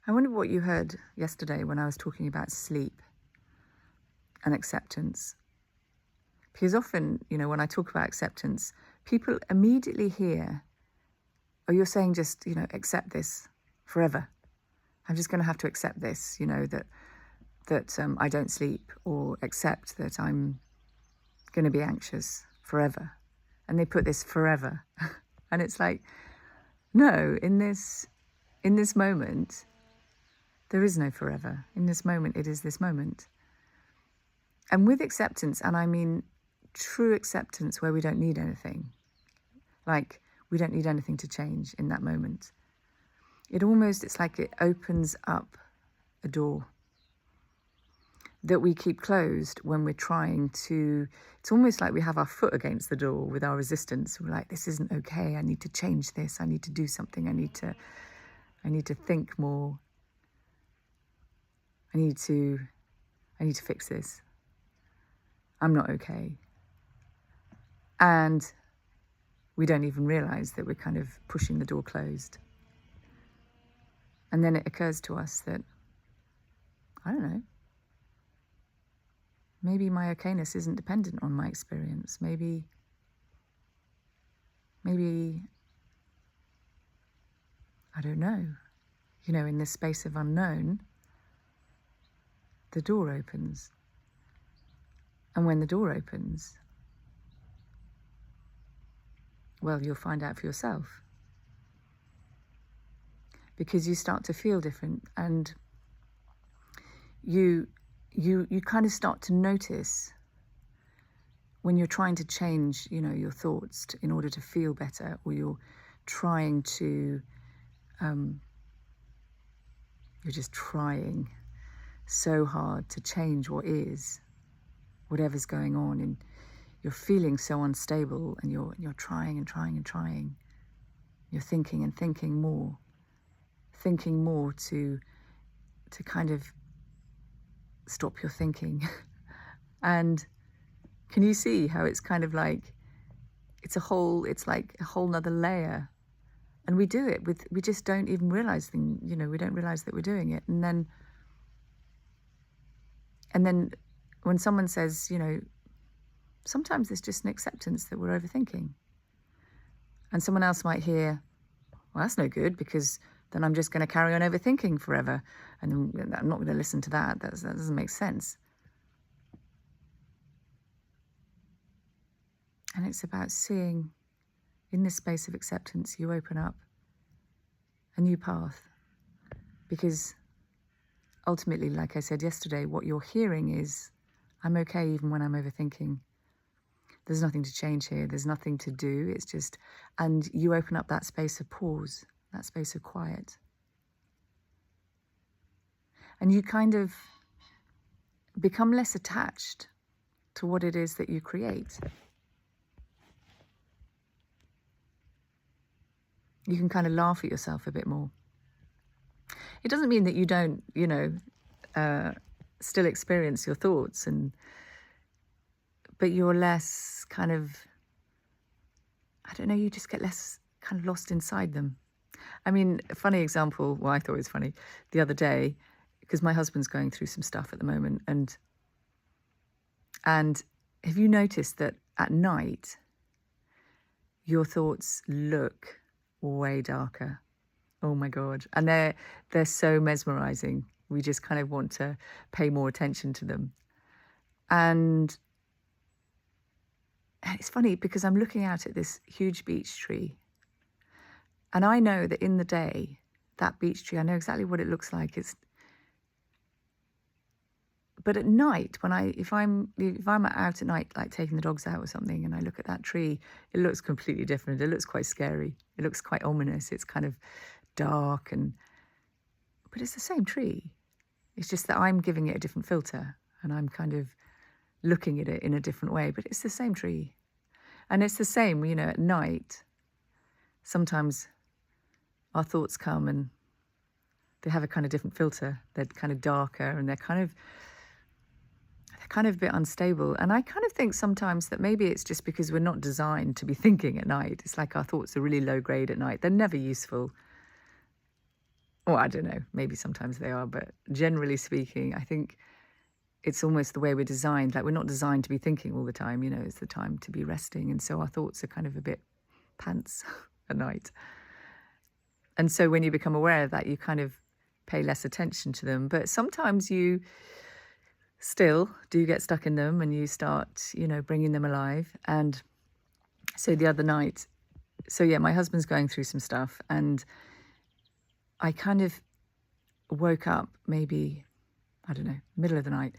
I wonder what you heard yesterday when I was talking about sleep and acceptance. Because often, when I talk about acceptance, people immediately hear, oh, you're saying just, accept this forever. I'm just going to have to accept this, that I don't sleep, or accept that I'm going to be anxious forever. And they put this forever. And it's like, no, in this moment, there is no forever. In this moment, it is this moment. And with acceptance, and I mean true acceptance where we don't need anything, like we don't need anything to change in that moment. It's like it opens up a door that we keep closed when we're trying to, it's almost like we have our foot against the door with our resistance. We're like, this isn't okay. I need to change this. I need to do something. I need to think more. I need to fix this. I'm not okay. And we don't even realize that we're kind of pushing the door closed. And then it occurs to us that, I don't know, maybe my okayness isn't dependent on my experience. Maybe, I don't know. In this space of unknown, the door opens. And when the door opens, well, you'll find out for yourself. Because you start to feel different, and you kind of start to notice when you're trying to change, your thoughts in order to feel better, or you're trying to, you're just trying so hard to change what is, whatever's going on, and you're feeling so unstable, and you're trying and trying and trying. You're thinking and thinking more to kind of stop your thinking. And can you see how it's kind of like, it's like a whole nother layer. And we do it we just don't even realize we don't realize that we're doing it. And then when someone says, sometimes there's just an acceptance that we're overthinking. And someone else might hear, well, that's no good, because then I'm just going to carry on overthinking forever. And then I'm not going to listen to that. That doesn't make sense. And it's about seeing, in this space of acceptance, you open up a new path. Because ultimately, like I said yesterday, what you're hearing is, I'm okay even when I'm overthinking. There's nothing to change here. There's nothing to do. It's just, and you open up that space of pause, that space of quiet. And you kind of become less attached to what it is that you create. You can kind of laugh at yourself a bit more. It doesn't mean that you don't, still experience your thoughts, but you're less kind of, I don't know, you just get less kind of lost inside them. I mean, a funny example, well, I thought it was funny, the other day, because my husband's going through some stuff at the moment, and have you noticed that at night, your thoughts look way darker? Oh my God. And they're so mesmerizing. We just kind of want to pay more attention to them. And it's funny because I'm looking out at this huge beech tree. And I know that in the day, that beech tree, I know exactly what it looks like. But at night, if I'm out at night, like taking the dogs out or something, and I look at that tree, it looks completely different. It looks quite scary. It looks quite ominous. It's kind of dark, but it's the same tree. It's just that I'm giving it a different filter, and I'm kind of looking at it in a different way, but it's the same tree. And it's the same, at night, sometimes our thoughts come and they have a kind of different filter. They're kind of darker, and they're kind of a bit unstable. And I kind of think sometimes that maybe it's just because we're not designed to be thinking at night. It's like our thoughts are really low grade at night. They're never useful. Well, I don't know, maybe sometimes they are, but generally speaking, I think it's almost the way we're designed. Like, we're not designed to be thinking all the time, it's the time to be resting. And so our thoughts are kind of a bit pants at night. And so when you become aware of that, you kind of pay less attention to them. But sometimes you still do get stuck in them and you start, bringing them alive. And so the other night, my husband's going through some stuff, and I kind of woke up maybe, I don't know, middle of the night,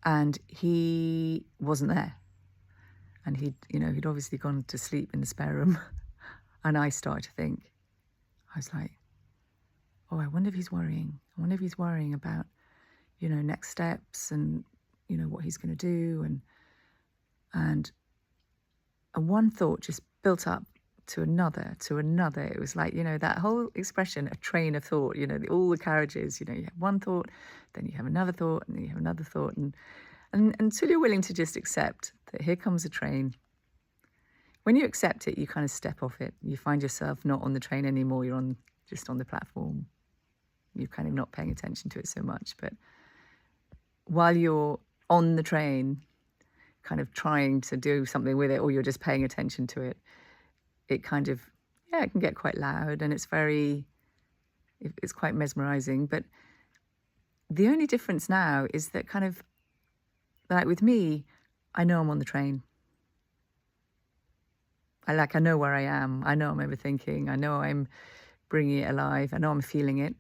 and he wasn't there. And he'd obviously gone to sleep in the spare room. And I started to think, I was like, oh, I wonder if he's worrying. I wonder if he's worrying about, next steps and, what he's going to do. And one thought just built up to another. It was like, that whole expression, a train of thought, all the carriages, you have one thought, then you have another thought, and then you have another thought. And until you're willing to just accept that here comes a train, when you accept it, you kind of step off it. You find yourself not on the train anymore. You're just on the platform. You're kind of not paying attention to it so much. But while you're on the train, kind of trying to do something with it, or you're just paying attention to it, it kind of, it can get quite loud, and it's quite mesmerizing. But the only difference now is that kind of, like with me, I know I'm on the train. I know where I am. I know I'm overthinking. I know I'm bringing it alive. I know I'm feeling it.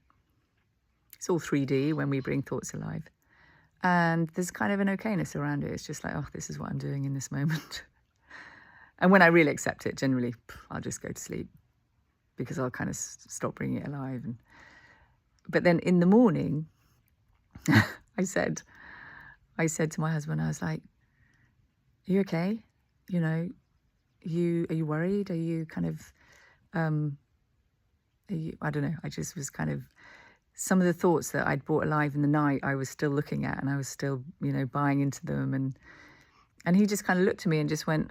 It's all 3D when we bring thoughts alive. And there's kind of an okayness around it. It's just like, oh, this is what I'm doing in this moment. And when I really accept it, generally, I'll just go to sleep, because I'll kind of stop bringing it alive. But then in the morning, I said to my husband, I was like, are you okay? Are you worried? Are you kind of, I don't know. I just was kind of, some of the thoughts that I'd brought alive in the night, I was still looking at, and I was still, buying into them. And he just kind of looked at me and just went,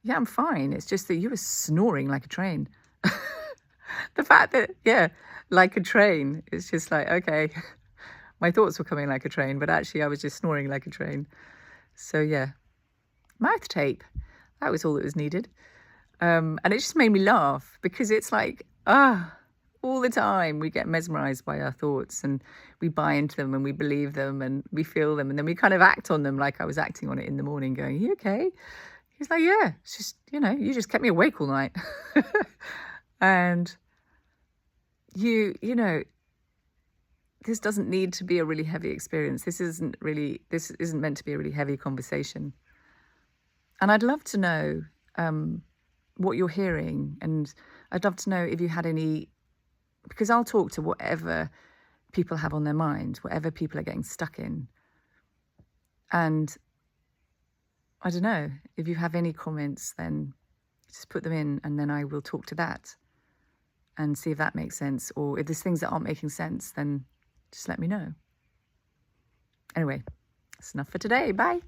yeah, I'm fine. It's just that you were snoring like a train. The fact that, like a train, it's just like, okay, my thoughts were coming like a train, but actually I was just snoring like a train. So mouth tape, that was all that was needed. And it just made me laugh, because it's like, all the time we get mesmerized by our thoughts, and we buy into them, and we believe them, and we feel them, and then we kind of act on them, like I was acting on it in the morning, going, are you okay? He's like, yeah, it's just, you just kept me awake all night. And this doesn't need to be a really heavy experience. This isn't meant to be a really heavy conversation. And I'd love to know what you're hearing, and I'd love to know if you had any, because I'll talk to whatever people have on their mind, whatever people are getting stuck in. And I don't know, if you have any comments, then just put them in, and then I will talk to that and see if that makes sense. Or if there's things that aren't making sense, then just let me know. Anyway, that's enough for today. Bye.